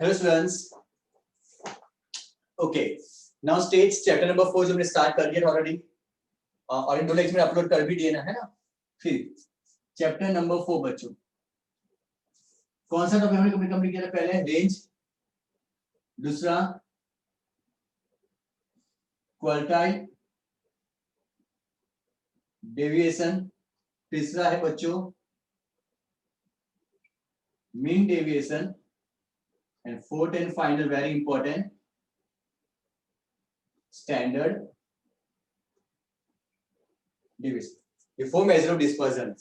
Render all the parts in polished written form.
Hello students. Okay. Now states chapter number 4 जो हमने start कर दिया ऑलरेडी और इन दो लेक्चर में अपलोड कर भी दिए ना, है ना। फिर चैप्टर नंबर 4 बच्चों कौन सा टॉपिक हमने कंप्लीट किया था? पहले रेंज, दूसरा क्वार्टाइल डेविएशन, तीसरा है बच्चों mean deviation and fourth and final very important standard deviation. The four measure of dispersion,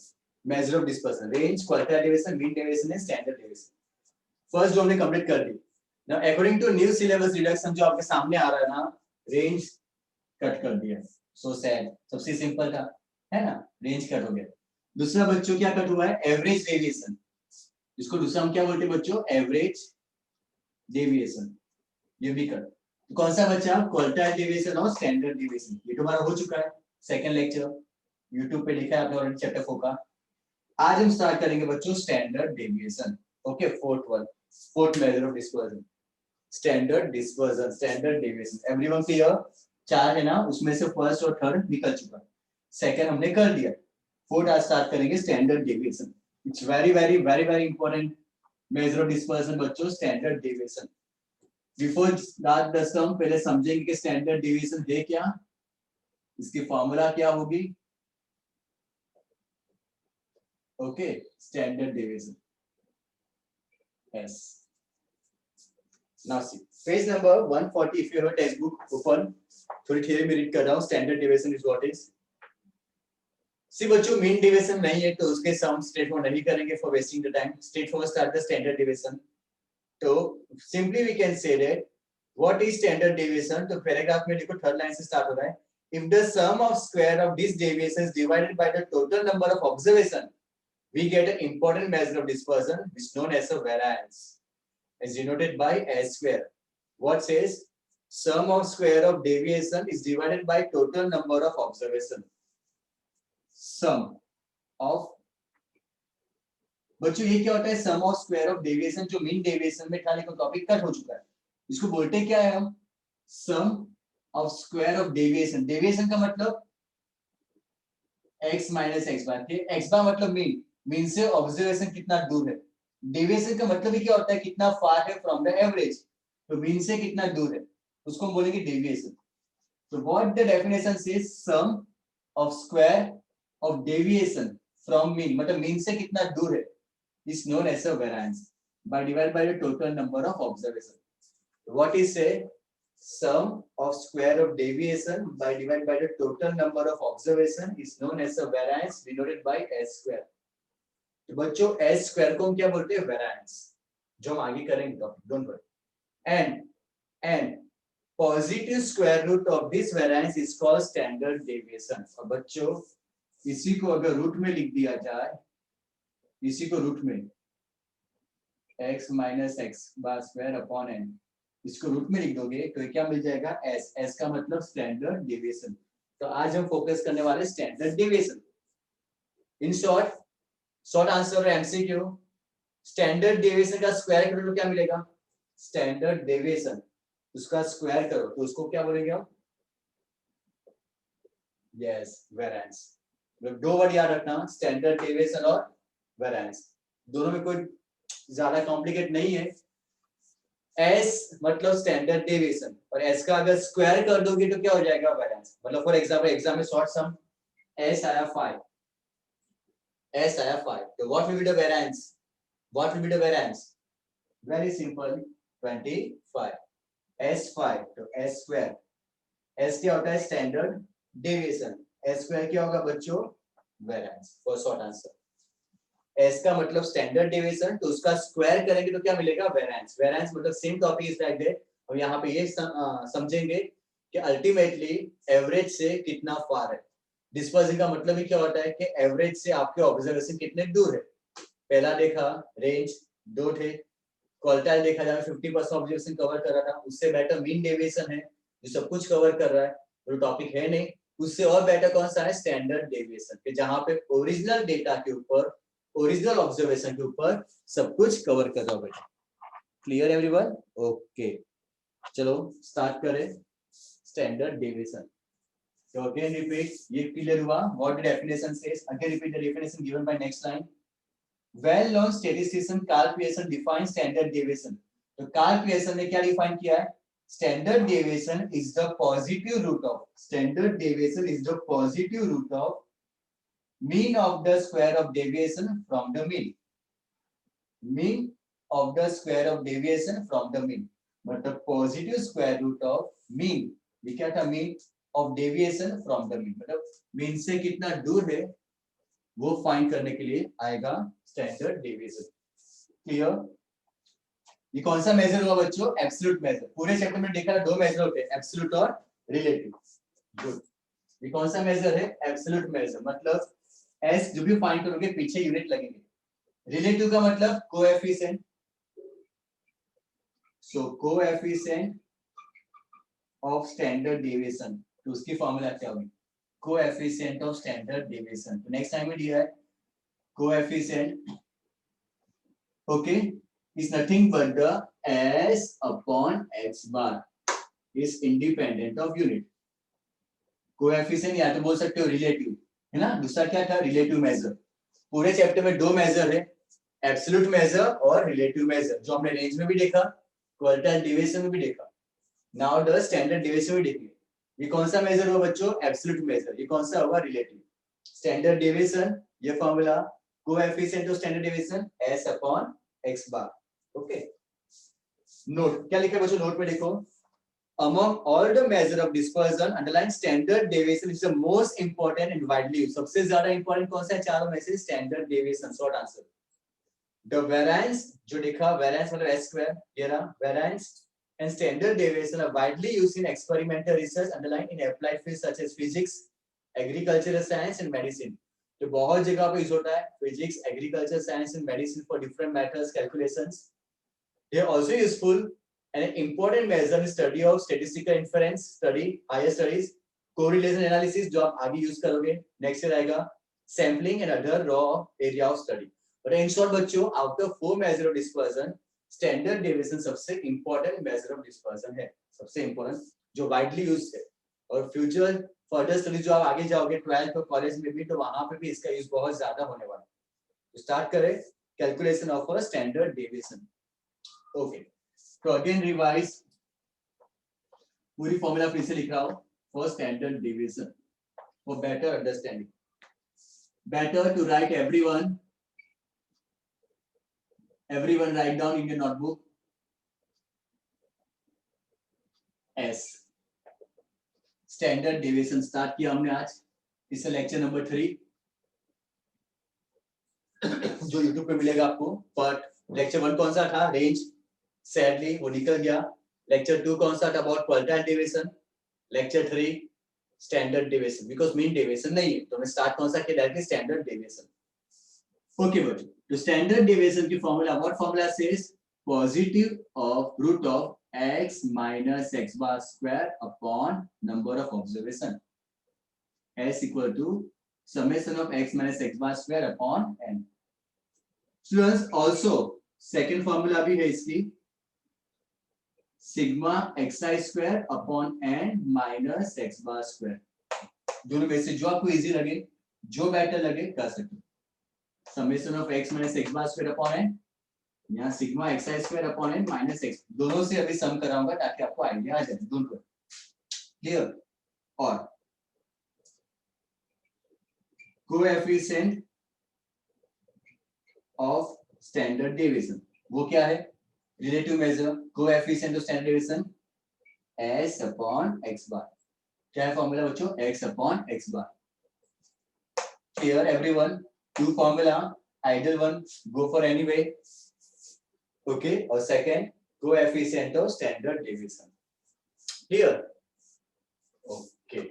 range, quartile deviation, mean deviation and standard deviation. First जो हमने कंप्लीट कर दी. Now according to new syllabus reduction जो आपके सामने आ रहा है ना, range cut कर दिया. So sad. सबसे सिंपल था, है ना, रेंज कट हो गया. दूसरा बच्चों क्या कट हुआ है? Average deviation. इसको दूसरा हम क्या बोलते हैं बच्चों? Average deviation. ये भी कट. तो कौन सा बच्चा? क्वार्टाइल डेविएशन और स्टैंडर्ड डेविएशन. ये तो हमारा हो चुका है सेकंड लेक्चर. YouTube पे लिखा है आपने ऑलरेडी चैप्टर 4 का. आज हम स्टार्ट करेंगे बच्चों standard deviation. Okay, fourth major of dispersion, standard dispersion, standard deviation. Everyone clear? चार है ना, उसमें से फर्स्ट और थर्ड निकल चुका है, सेकंड हमने कर दिया. फोर्थ आज स्टार्ट करेंगे standard deviation. It's very very very very important measure of dispersion बच्चों, standard deviation. Before that the sum पहले समझेंगे कि स्टैंडर्ड डेविएशन है क्या, इसकी फॉर्मूला क्या होगी. Okay, standard deviation. Yes. Now see, page number 140. If you have a textbook open, थोड़ी theory में read कर रहा हूँ. Standard deviation is what is? See बच्चों, mean deviation नहीं है तो उसके sum straightforward नहीं करेंगे for wasting the time. Straightforward start the standard deviation. तो simply we can say that what is standard deviation? तो paragraph में देखो third line से start हो रहा है. If the sum of square of these deviations divided by the total number of observation, we get an important measure of dispersion which is known as a variance, is denoted by S square. What says? Sum of square of deviation is divided by total number of observation. Sum of बच्चों ये क्या होता है? sum of square of deviation जो mean deviation में था, लेकिन topic cut हो चुका है. इसको बोलते क्या है हम? sum of square of deviation. deviation का मतलब x minus x bar. x bar मतलब mean, मीन से ऑब्जर्वेशन कितना दूर है. डेविएशन का मतलब ही क्या होता है? कितना फार है फ्रॉम द एवरेज. तो मीन से कितना दूर है उसको हम बोलेंगे डेविएशन. तो what the definition says? Sum of square of deviation from mean, मतलब मीन से कितना दूर है, is known as a variance by divide by the total number of observation. What is say? sum of square of deviation by divided by the total number of observation is known as a variance denoted by s square. तो बच्चों S square को हम क्या बोलते हैं? Variance, जो हम आगे करेंगे topic, don't worry. And positive square root of this variance is called standard deviation. और बच्चों इसी को अगर रूट में लिख दिया जाए, इसी को रूट में x minus x bar square upon n, इसको रूट में लिख दोगे तो क्या मिल जाएगा? s. s का मतलब स्टैंडर्ड डेविएशन. तो आज हम फोकस करने वाले standard deviation. In short answer MCQ. Standard deviation का स्क्वायर करो तो क्या मिलेगा? स्टैंडर्ड डेविएशन, उसका स्क्वायर करो तो उसको क्या बोलेंगे हम? Yes, variance. दो वर्ड याद रखना, स्टैंडर्ड डेविएशन और वेरिएंस. दोनों में कोई ज्यादा कॉम्प्लिकेट नहीं है. एस मतलब स्टैंडर्ड डेविएशन और एस का अगर स्क्वायर कर दोगे तो क्या हो जाएगा? वेरिएंस. मतलब फॉर एग्जांपल एग्जाम में शॉर्ट सम एस आया 5, S आया 5. तो what will be the variance? What will be the variance? Very simple, 25. S5 तो S square. S क्या होता है? Standard deviation. S square क्या होगा बच्चों? Variance. For short answer S का मतलब स्टैंडर्ड डेविएशन, तो उसका स्क्वायर करेंगे तो क्या मिलेगा? वेरिएंस. वेरिएंस मतलब same topic is like that. और यहाँ पे ये समझेंगे कि अल्टीमेटली एवरेज से कितना फार है. डिस्पर्जन का मतलब ही क्या होता है कि एवरेज से आपके ऑब्जर्वेशन कितने दूर है. पहला देखा रेंज, दो थे क्वार्टाइल देखा जाए 50% ऑब्जर्वेशन कवर कर रहा था. उससे बेटर मीन डेविएशन है जो सब कुछ कवर कर रहा है, वो टॉपिक है नहीं. उससे और बेटर कौन सा है? स्टैंडर्ड डेविएशन, कि जहां पे ओरिजिनल डेटा के ऊपर, ओरिजिनल ऑब्जर्वेशन के ऊपर सब कुछ कवर कर रहा है. Clear everyone? ओके, चलो स्टार्ट करें standard deviation. So again repeat, ये clear हुआ. What the definition says? Again repeat the definition given by next line. Well-known statistician Carl Pearson defines standard deviation. तो Carl Pearson ने क्या define किया है? Standard deviation is the positive root of. Standard deviation is the positive root of mean of the square of deviation from the mean. Mean of the square of deviation from the mean. मतलब positive square root of mean. ये क्या था? mean of deviation from the mean. मतलब mean से कितना दूर है वो फाइंड करने के लिए आएगा स्टैंडर्ड डेविएशन. क्लियर? ये कौन सा मेजर हुआ बच्चों? Absolute major. पूरे चैप्टर में देखा दो मेजर होते हैं, एब्सोल्यूट और रिलेटिव. गुड. ये कौन सा मेजर है? Absolute major. मतलब एस जो भी फाइंड करोगे पीछे यूनिट लगेंगे. रिलेटिव का मतलब coefficient. So coefficient of standard deviation. तो उसकी फॉर्मूला क्या होगी? Coefficient of standard deviation. तो नेक्स्ट टाइम में दिया है coefficient, okay, is nothing but the s upon x bar is independent of unit. Coefficient या तो बोल सकते हो रिलेटिव, है ना. दूसरा क्या था? Relative major. पूरे चैप्टर में दो मेजर है, एब्सोल्यूट मेजर और रिलेटिव मेजर, जो हमने रेंज में भी देखा, क्वार्टाइल डेविएशन में भी देखा. नाउ द स्टैंडर्ड डेविएशन भी देखिए. ये कौन सा मेजर हुआ बच्चों? Absolute major. ये कौन सा होगा? रिलेटिव. स्टैंडर्ड डेविएशन, ये formula coefficient of standard deviation s upon x bar. Okay. Note क्या लिखा है बच्चों? नोट में देखो. Among all the measure of dispersion, underline standard deviation is the most important and widely used. सबसे ज्यादा important कौन सा है चारों में से? Standard deviation. Short answer. The variance जो लिखा, variance मतलब s square, ये रहा variance and standard deviation are widely used in experimental research, underline in applied fields such as physics, agricultural science and medicine. तो बहुत जगह पे यूज होता है. Physics, agriculture science and medicine for different methods calculations. They are also useful and an important measure in study of statistical inference, study higher studies, correlation analysis जो आप आगे use करोगे. नेक्स्ट ईयर आएगा sampling and other raw area of study. But in short बच्चों, out of four measure of dispersion, standard deviation सबसे important measure of dispersion है. सबसे important जो widely used है. और future further study जो आप आगे जाओगे 12th और कॉलेज में भी, तो वहां पे भी इसका यूज बहुत ज्यादा होने वाला है. तो स्टार्ट करें calculation of a standard deviation. Okay, तो अगेन रिवाइज. पूरी फॉर्मूला फिर से लिख रहा हूं for standard deviation for better understanding. Better to write everyone write down in your notebook s. Standard deviation start किया हमने आज. इस लेक्चर नंबर 3 जो YouTube पे मिलेगा आपको. बट लेक्चर 1 कौन सा था? रेंज. सैडली वो निकल गया. लेक्चर 2 कौन सा था? About quartile deviation. Lecture 3 standard deviation, because mean deviation नहीं है तो मैं स्टार्ट कौन सा किया? Directly standard deviation. ओके बच्चों, तो स्टैंडर्ड डेविएशन की formula, what formula says? Positive of root of x minus x bar square upon number of observation. S equal to summation of x minus x bar square upon n. Students, also second formula भी है इसकी, sigma xi square upon n minus x bar square. दोनों में से जो आपको easy लगे, जो बेटर लगे कर सकते हो. summation of x minus x bar square upon n, यहाँ sigma xi square upon n minus x, दोनों से अभी सम कराऊंगा ताकि आपको आइडिया आ जाए दोनों को. क्लियर? और कोएफिशिएंट ऑफ स्टैंडर्ड डेविएशन वो क्या है? Relative measure. Coefficient of standard deviation s upon x bar. क्या है फॉर्मूला बच्चों? x upon x bar. Clear everyone? Two formula, ideal one go for anyway, okay, और second coefficient of standard deviation. Clear? Okay.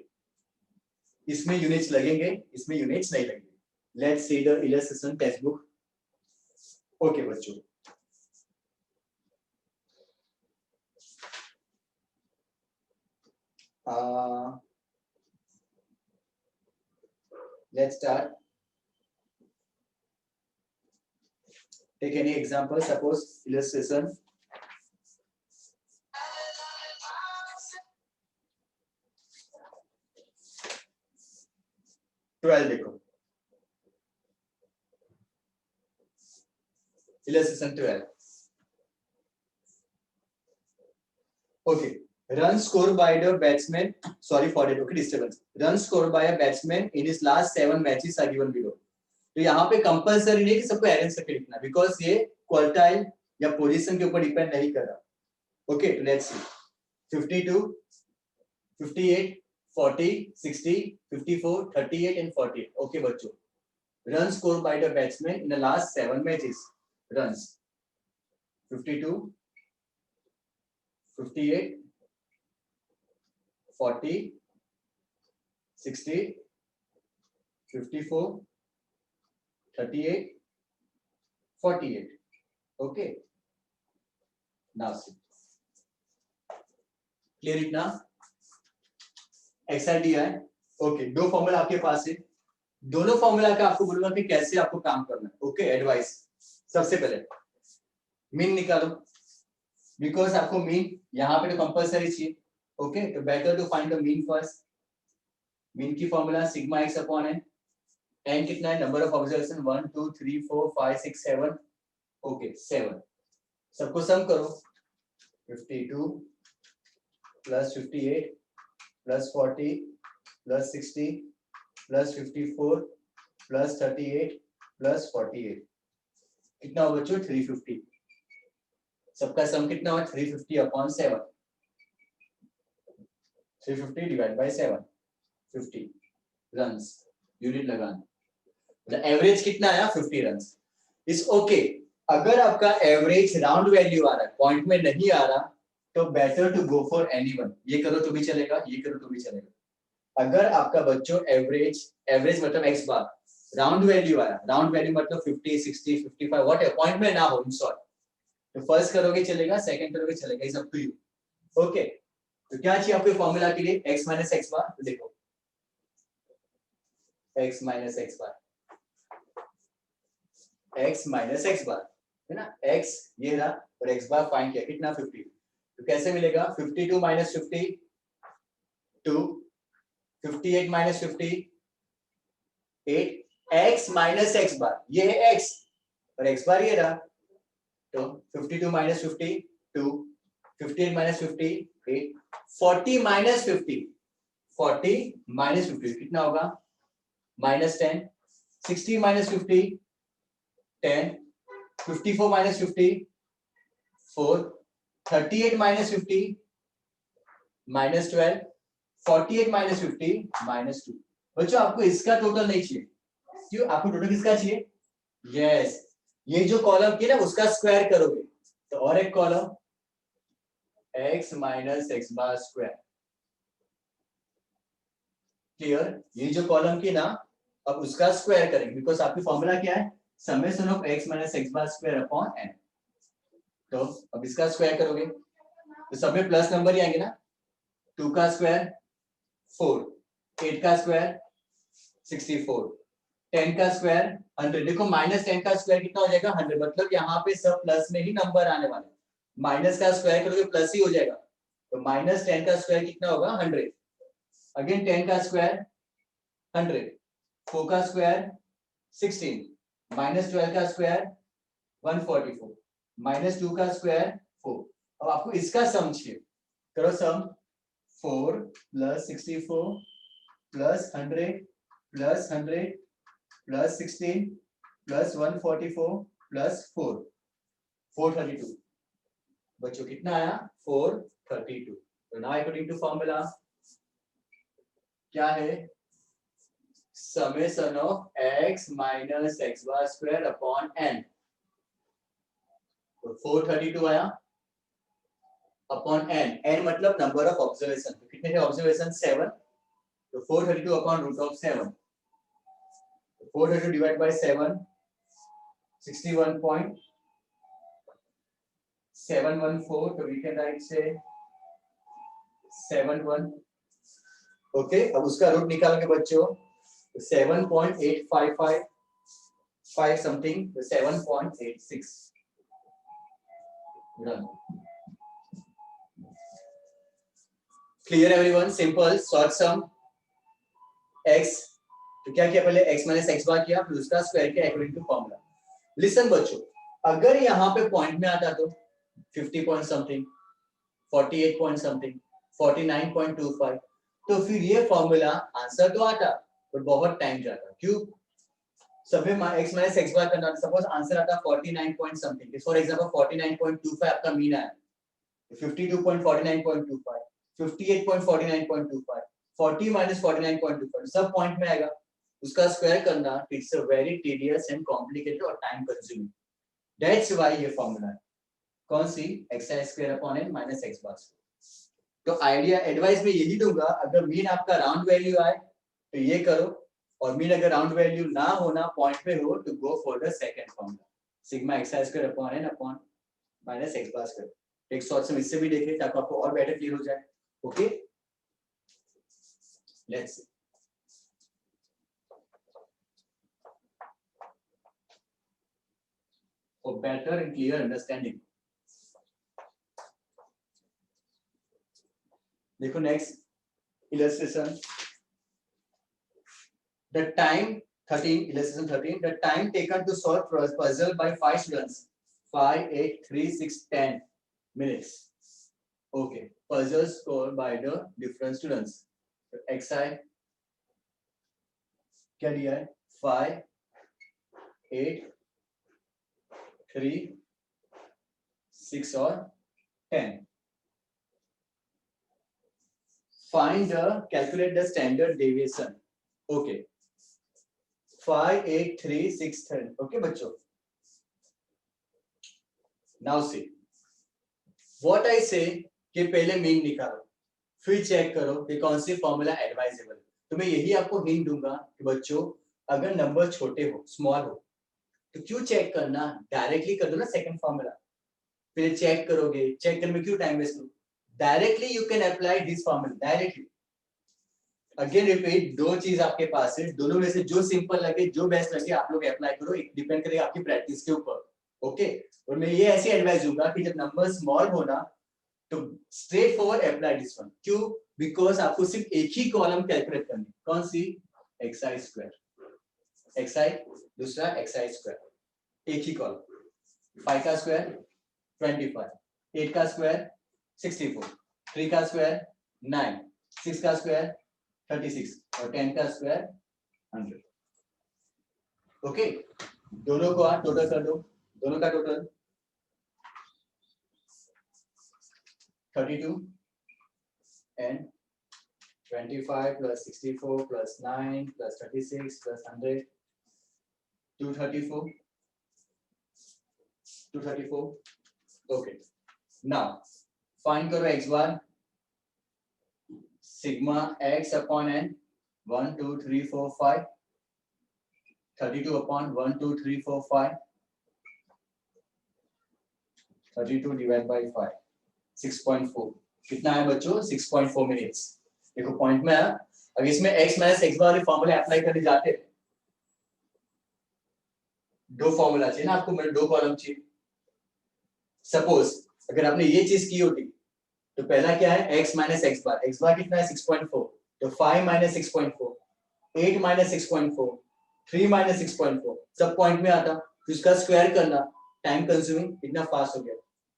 इसमें units लगेंगे, इसमें units नहीं लगेंगे. Let's see the illustration textbook. Okay बच्चों, let's start. Take any example. Suppose illustration 12 देखो, illustration 12. Okay, run scored by the batsman. Sorry for that. Okay, disturbance. Run scored by a batsman in his last 7 matches are given below. तो यहाँ पे compulsory नहीं कि सबको arrange करके लिखना, because ये क्वार्टाइल या पोजीशन के ऊपर डिपेंड नहीं कर रहा. Okay, let's see. 52, 58, 40, 60, 54, 38 and 48. Okay बच्चों, run scored by the batsman in the last 7 matches. Runs 52, 58, 40, 60, 54, 38, 48. Okay. Now see. Clear it now? XID है. ओके, दो फॉर्मूला आपके पास है. दोनों फॉर्मूला का आपको बोलूंगा कि कैसे आपको काम करना है. Okay, advice. सबसे पहले मीन निकालो, बिकॉज आपको मीन यहाँ पे तो कंपलसरी चाहिए. ओके, तो better to find the mean first. Mean की formula sigma x upon n. N कितना है? Number of observation 1 2 3 4 5 6 7. ओके, 7. सबको सम करो. 52 plus 58 plus 40 plus 60 plus 54 plus 38 plus 48. कितना हो बच्चों? 350. सबका सम कितना हुआ? 350 upon 7. 350 divide by 7. 50 runs. Unit लगाना. एवरेज कितना आया? 50 रन्स. इस ओके. अगर आपका एवरेज राउंड वैल्यू आ रहा है, पॉइंट में नहीं आ रहा, तो better to go for anyone. ये करो तो भी चलेगा, ये करो तो भी चलेगा. अगर आपका बच्चों एवरेज मतलब एक्स बार राउंड वैल्यू आया, राउंड वैल्यू मतलब 50, 60, 55 व्हाटएवर, पॉइंट में ना हो, इन शॉर्ट, तो फर्स्ट करोगे चलेगा, सेकंड करोगे चलेगा. Is up to you. Okay, तो क्या चाहिए आपको फॉर्मूला के लिए? x minus x bar. तो देखो, x minus x bar, x minus x bar है ना. x ये रहा और x बार फाइंड किया, कितना? 50. तो कैसे मिलेगा? 52 minus 50 2, 58 minus 50 8. x minus x bar ये है x और x बार ये रहा. तो 52 माइनस 50 2, 58 माइनस 50 8, 40 माइनस 50 40 माइनस 50 कितना होगा? Minus 10. 60 minus 50 10. 54 minus 50 4. 38 minus 50 minus 12. 48 minus 50 minus 2. बच्चों आपको इसका टोटल नहीं चाहिए. क्यों? आपको टोटल किसका चाहिए? यस, ये जो कॉलम की ना उसका स्क्वायर करोगे. तो और एक column x minus x bar square. Clear? ये जो कॉलम की ना, अब उसका स्क्वायर करेंगे, बिकॉज आपकी फॉर्मूला क्या है? Summation of x minus x bar square upon n. तो अब इसका स्क्वायर करोगे तो सब में प्लस नंबर ही आएंगे ना. 2 का स्क्वायर 4, 8 का स्क्वायर 64, 10 का स्क्वायर 100. देखो माइनस 10 का स्क्वायर कितना हो जाएगा? 100. मतलब यहाँ पे सब प्लस में ही नंबर आने वाले. माइनस का स्क्वायर करोगे प्लस ही हो जाएगा. तो माइनस 10 का स्क्वायर कितना होगा? 100. अगेन 10 का स्क्वायर 100. 4 का स्क्वायर 16. माइनस 12 का स्क्वायर 144. माइनस 2 का स्क्वायर 4. अब आपको इसका सम चाहिए. करो सम. 4 plus 64 plus 100 plus 100 plus 16 plus 144 plus 4 432. बच्चों कितना आया? 432. तो नाउ अकॉर्डिंग टू फॉर्मूला क्या है? Summation of x minus x bar square upon n. तो 432 आया अपॉन n. n मतलब नंबर ऑफ ऑब्जर्वेशन. तो कितने थे ऑब्जर्वेशन? 7. तो 432 upon root of 7. 432 divide by 7 61.714. तो वी कैन राइट से 71. ओके, अब उसका रूट निकालेंगे बच्चों. 7.8555 something. 7.86. Done. Clear everyone? Simple. Short sum. X तो क्या किया पहले x माइनस एक्स बार किया, फिर उसका स्क्वायर किया अकॉर्डिंग टू फॉर्मूला। लिसन बच्चों, अगर यहाँ पे पॉइंट में आता तो 50 पॉइंट समथिंग, 48 पॉइंट समथिंग, 49.25, तो फिर ये फॉर्मूला आंसर तो आता पर बहुत टाइम जाता। क्यों? सभी x माइनस एक्स बार करना, सपोज आंसर आता 49 पॉइंट समथिंग, फॉर एग्जांपल 49.25 आपका मीन आया, 52.49.25, 58.49.25, 40 माइनस 49.25 सब पॉइंट में आएगा, उसका स्क्वायर करना it's a very tedious and complicated और टाइम कंज्यूमिंग। दैट्स व्हाई ये फॉर्मूला है कौन सी, x square upon n minus x bar. तो आइडिया एडवाइस में यही दूंगा, अगर मीन आपका राउंड वैल्यू आए तो ये करो, और मीन अगर राउंड वैल्यू ना होना पॉइंट पे हो तो go for the second formula, sigma x square upon n upon minus x bar square. एक शॉर्ट से इससे भी देखें ताकि आपको और बेटर क्लियर हो जाए। Okay, let's see. For better and clear understanding, देखो next illustration, the time 13, illustration 13, the time taken to solve puzzle by 5 students, 5 8 3 6 10 minutes. Okay, puzzles solved by the different students. So xi क्या दिया है, 5 8 3 6 और 10. Find the calculate the standard deviation. Okay, 5 8 3 6 10. Okay बच्चों, now see what I say कि पहले mean निकालो, फिर check करो कि कौन सी फॉर्मूला एडवाइजेबल। तो मैं यही आपको हिंट दूंगा कि बच्चों अगर नंबर छोटे हो, स्मॉल हो, तो क्यों चेक करना, डायरेक्टली कर दो ना सेकंड फॉर्मूला, फिर चेक करोगे, चेक करने में क्यों टाइम वेस्ट करो, directly you can apply this formula directly. Again repeat, दो चीज आपके पास है, दोनों में से जो सिंपल लगे, जो बेस्ट लगे आप लोग अप्लाई करो, डिपेंड करेगा आपकी प्रैक्टिस के ऊपर। ओके, और मैं ये ऐसी एडवाइस दूंगा कि जब नंबर स्मॉल हो ना तो straight forward apply this one. क्यों? बिकॉज आपको सिर्फ एक ही कॉलम कैलकुलेट करनी, कौन सी, एक्सआई स्क्वायर, एक्सआई दूसरा एक्सआई स्क्वायर, एक ही कॉलम। 5 का स्क्वायर 25, 8 का स्क्वायर 64, 3 का स्क्वायर 9, 6 का स्क्वायर 36 और 10 का स्क्वायर 100। ओके, दोनों को आप टोटल कर दो, दोनों का total 32 and 25 plus 64 plus 9 plus 36 plus 100, 234, 234. Okay, now find karo x bar, sigma x upon n, 1 2 3 4 5, 32 upon 1 2 3 4 5, 32 divided by 5, 6.4. कितना है बच्चों, 6.4 मिनट्स। देखो पॉइंट में है, अगर इसमें x माइनस एक्स बार वाले फॉर्मूले अप्लाई करने जाते, दो फॉर्मूला चाहिए ना आपको, मेरे दो कॉलम चाहिए। सपोज अगर आपने ये चीज की होती तो पहला क्या है, x माइनस एक्स बार कितना है 6.4, तो 5 माइनस 6.4, 8 माइनस 6.4, 3 माइनस 6.4 सब पॉइंट में आता, तो इसका स्क्वायर करना टाइम कंज्यूमिंग, इतना फास्ट हो गया।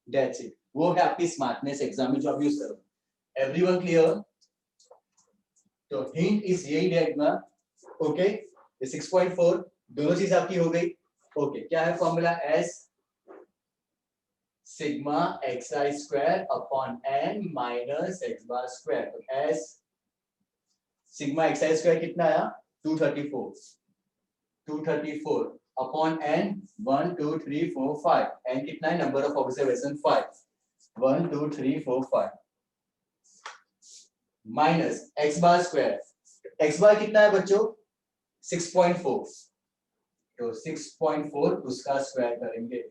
दैट्स इट, वो है आपकी स्मार्टनेस एग्जाम में जो आप यूज करो। Everyone clear? तो हिंट इज यही देखना। ओके, ये 6.4 दोनों चीज आपकी हो गई। ओके, क्या है formula, s sigma xi square upon n minus x bar square. तो s सिग्मा xi स्क्वायर कितना आया, 234, 234 अपॉन n 1 2 3 4 5, n कितना है, number of observation 5, 1 2 3 4 5 minus x bar square, x बार कितना है बच्चों 6.4, तो 6.4 उसका स्क्वायर करेंगे।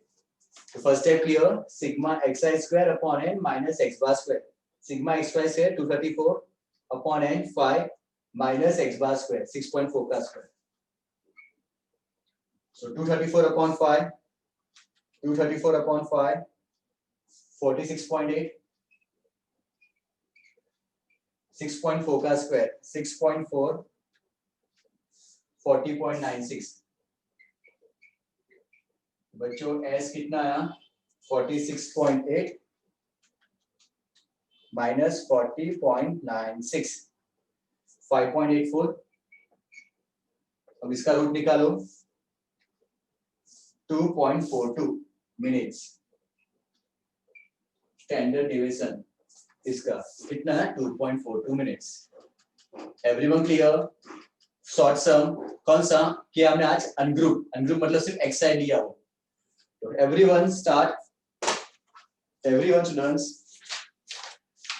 तो first step clear, sigma xi square upon n minus x bar square, sigma xi square 234 upon n 5 minus x bar square 6.4 का स्क्वायर। So 234 upon 5, 234 upon 5, 46.8, 6.4 का square 6.4 40.96। बच्चों S कितना आया 46.8 माइनस 40.96 5.84। अब इसका रूट निकालो 2.42 मिनट्स। स्टैंडर्ड डिविजन इसका कितना है 2.42 मिनट्स। Everyone clear. शॉर्ट सम कौन सा किया हमने आज अनग्रुप मतलब सिर्फ एक्सरसाइज दिया हो। तो एवरीवन स्टार्ट। एवरीवन स्टूडेंट्स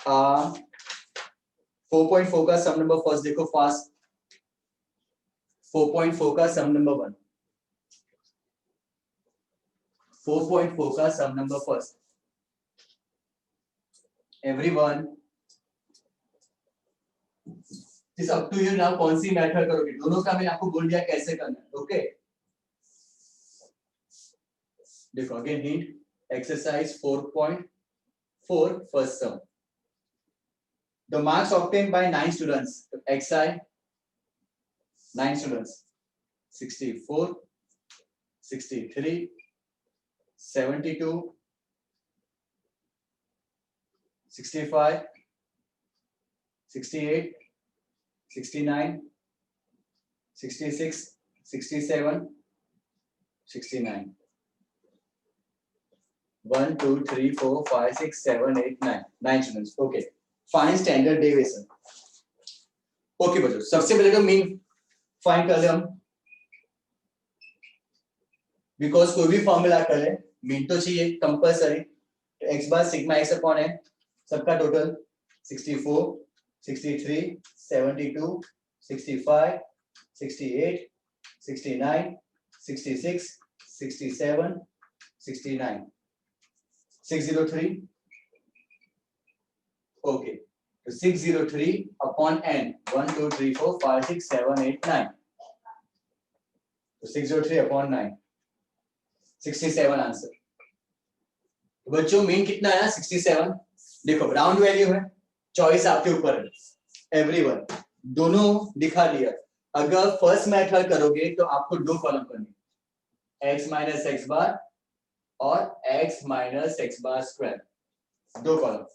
4.4 का सम नंबर फर्स्ट देखो फास्ट। 4.4 का सम नंबर 1 4.4 का sum number first. Everyone it's up to you now कौन सी मेथड करोगे। दोनों का मैंने आपको बोल दिया कैसे करना है। ओके देखो again hint exercise 4.4 first sum. The marks obtained by 9 students. XI 9 students 64, 63, 72, 65, 68, 69, 66, 67, 69. 1, 2, 3, 4, 5, 6, 7, 8, 9. 9 students. Okay. Find standard deviation. Okay बच्चों सबसे पहले तो मीन फाइंड कर ले हम। बिकॉज कोई भी फॉर्मूला कर ले मीन तो चाहिए कंपलसरी। तो x बार सिग्मा x अपॉन है सबका टोटल 64, 63, 72, 65, 68, 69, 66, 67, 69, 603। ओके तो 603 अपॉन n 1 2 3 4 5 6 7 8 9 तो 603 अपॉन 9 67 आंसर। तो बच्चों मीन कितना है 67। देखो राउंड वैल्यू है चॉइस आपके ऊपर है। एवरीवन दोनों दिखा दिया। अगर फर्स्ट मेथड करोगे तो आपको दो कॉलम करनी x माइनस एक्स बार और x minus x bar square दो कॉलम।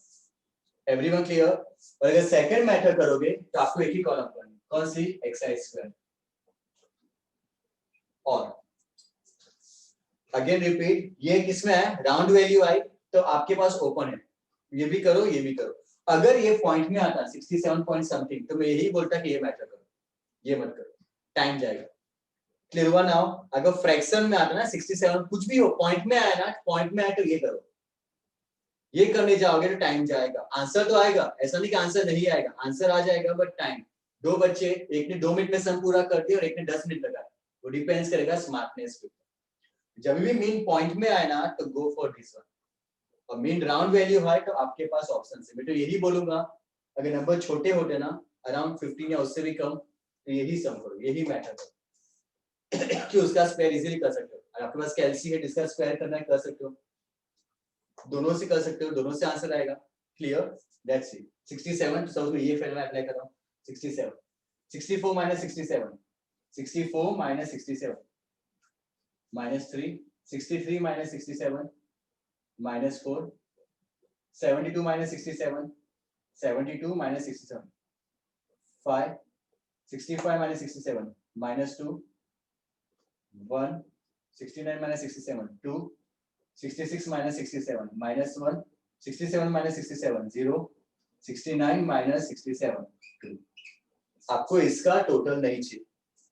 Everyone clear. और अगर सेकंड मेथड करोगे तो आपको एक ही कॉलम करनी कौन सी xi स्क्वायर। और अगेन रिपीट ये किसमें है राउंड वैल्यू आई तो आपके पास ओपन है। ये भी करो ये भी करो। अगर ये पॉइंट में आता 67 पॉइंट समथिंग तो मैं यही बोलता कि ये मेथड करो ये मत करो टाइम जाएगा। क्लियर हुआ नाउ। अगर फ्रैक्शन में आता ना 67 कुछ भी हो पॉइंट में आया ना पॉइंट में आया तो ये करो। ये करने जाओगे तो टाइम जाएगा। आंसर तो आएगा ऐसा नहीं कि आंसर नहीं आएगा आंसर आ जाएगा बट टाइम। दो बच्चे एक ने 2 मिनट में सम पूरा कर दिया और एक ने 10 मिनट लगा। वो डिपेंड्स करेगा स्मार्टनेस पे। जब भी मीन पॉइंट में आए ना तो गो फॉर दिस वन। और मीन राउंड वैल्यू है तो आपके पास ऑप्शन है। मैं तो यही बोलूंगा अगर नंबर छोटे होते ना अराउंड 15 या उससे भी कम तो यही सम करो यही मैटर करो कि उसका स्क्वायर इजीली कर सकते हो। अगर आपके पास कैलसी है जिसका स्क्वायर करना है कर सकते हो। दोनों से कर सकते हो दोनों से आंसर आएगा। Clear that's it. 67 तो समझ में ये फिर मैं अप्लाई कर रहा हूं 67 64 minus 67 64 minus 67 minus 3 63 minus 67 minus 4 72 minus 67 72 minus 67 5 65 minus 67 minus 2 1 69 minus 67 2 66 minus 67 minus 1 67 minus 67 0 69 minus 67 2। आपको इसका टोटल नहीं चाहिए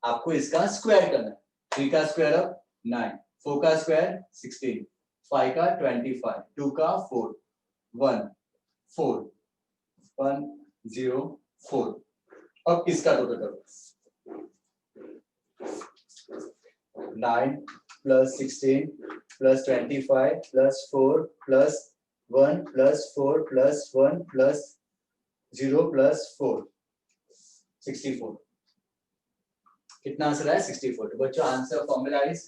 आपको इसका स्क्वायर करना है। 3 का स्क्वायर अब 9 4 का स्क्वायर 16 5 का 25 2 का 4 1 4 1 0 4। अब इसका टोटल करो 9 plus 16 plus 25 plus 4 plus 1 plus 4 plus 1 plus 0 plus 4 64। कितना आंसर है 64। तो बच्चों answer formula is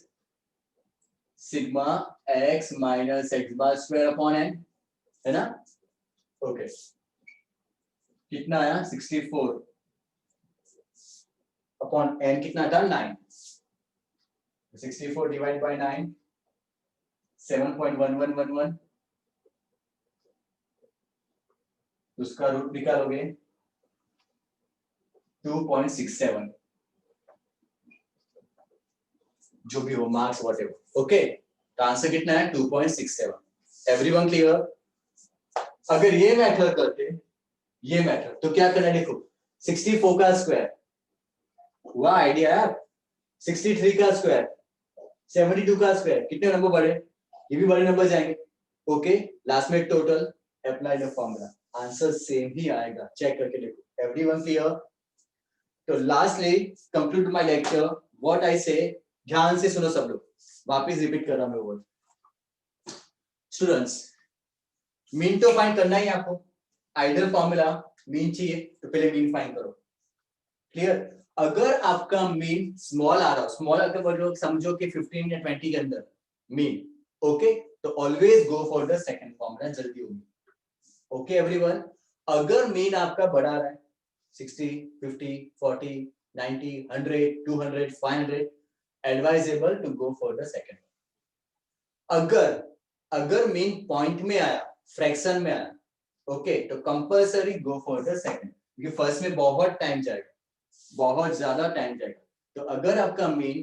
sigma x minus x bar square upon n है ना। ओके। कितना आया 64 अपॉन n कितना था 9, 64 डिवाइड बाय 9, 7.1111, उसका रूट निकालोगे 2.67, जो भी हो मार्क्स व्हाटएवर। ओके, तो आंसर कितना है 2.67। Everyone clear? अगर ये मेथड करते, ये मेथड, तो क्या करना है देखो, 64 का स्क्वायर, हुआ आइडिया है? 63 का स्क्वायर, 72 का स्क्वायर, कितने नंबर बढ़े? ये भी बड़े नंबर जाएंगे। ओके, लास्ट में total, apply the formula, answer same ही आएगा, चेक करके देखो। Everyone clear? तो lastly conclude my lecture, what I say, ध्यान से सुनो सब लोग, वापस रिपीट कर रहा हूं मैं वर्ड। स्टूडेंट्स, मीन तो फाइंड करना ही आपको, आइडियल फॉर्मूला मीन चाहिए, तो पहले मीन फाइंड करो। क्लियर? अगर आपका मीन स्मॉल आ रहा हो, स्मॉल अगर बोलो समझो कि 15 या 20 के अंदर मीन, ओके, तो always go for the second formula, जल्दी होगी। ओके एवरीवन, अगर मीन आपका बढ़ा रहा है 60, 50, 40, 90, 100, 200, 500, advisable to go for the second. अगर मीन पॉइंट में आया, फ्रैक्शन में आया, ओके, तो compulsory go for the second, क्योंकि फर्स्ट में बहुत टाइम जाएगा, बहुत ज्यादा टाइम जाएगा। तो अगर आपका मीन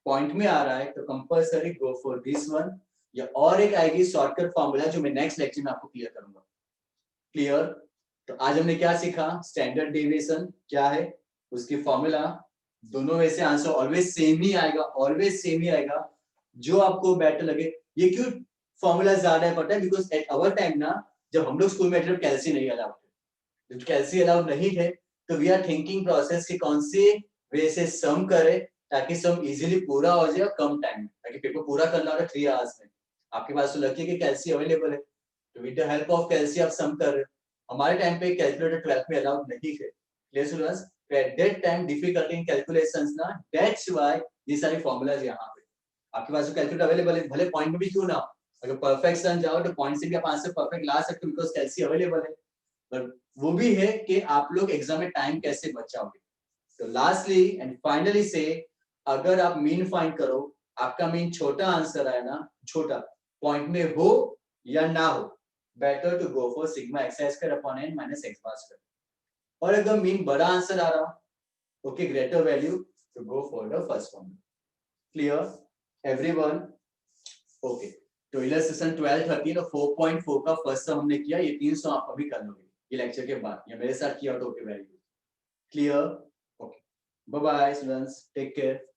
पॉइंट में आ रहा है तो compulsory go for this one, या और एक आएगी शॉर्टकट फॉर्मूला जो मैं नेक्स्ट लेक्चर में आपको क्लियर करूंगा। क्लियर? तो आज हमने क्या सीखा, स्टैंडर्ड डेविएशन क्या है, उसकी फॉर्मूला, दोनों में से आंसर ऑलवेज सेम ही आएगा, ऑलवेज सेम ही आएगा, जो आपको बेटर लगे। ये क्यों फॉर्मूला ज्यादा है पता है? बिकॉज एट आवर टाइम ना, जब हम लोग स्कूल में थे कैल्सी नहीं अलाउड थे, जब कैल्सी अलाउड नहीं थे तो वी आर थिंकिंग प्रोसेस कि कौन से वे से सम करे ताकि सम इजीली पूरा हो जाए कम टाइम में, ताकि पेपर पूरा करना होगा 3 आवर्स में। आपके पास तो लकी है कि कैल्सी अवेलेबल है, तो विद द हेल्प ऑफ कैल्सी आप सम कर रहे हो। हमारे टाइम पे कैलकुलेटर 12th में अलाउड नहीं थे। Clear students? At that time difficulty in calculations ना, दैट्स व्हाई ये सारे फार्मूलाज यहाँ पे आपके पास कैलकुलेटर अवेलेबल है, भले पॉइंट में भी क्यों ना हो, अगर परफेक्ट सन जाओ तो पॉइंट से भी आप आंसर परफेक्ट ला सकते हो, बिकॉज कैल्सी अवेलेबल है। पर वो भी है कि आप लोग एग्जाम में टाइम कैसे बचाओगे। तो लास्टली एंड फाइनली से, अगर आप मीन फाइंड करो, आपका मीन छोटा आंसर आया ना, छोटा पॉइंट में हो या ना हो, better to go for sigma x square upon n minus x bar square. और अगर मीन बड़ा आंसर आ रहा, ओके, ग्रेटर वैल्यू, तो go for the first formula. Clear everyone? Okay, तो इलस्ट्रेशन 12 13 और 4.4 का फर्स्ट सम हमने किया, ये 300 आप अभी कर लोगे ये लेक्चर के बाद, या मेरे साथ किया तो okay, very good. Clear? Okay, bye bye students, take care.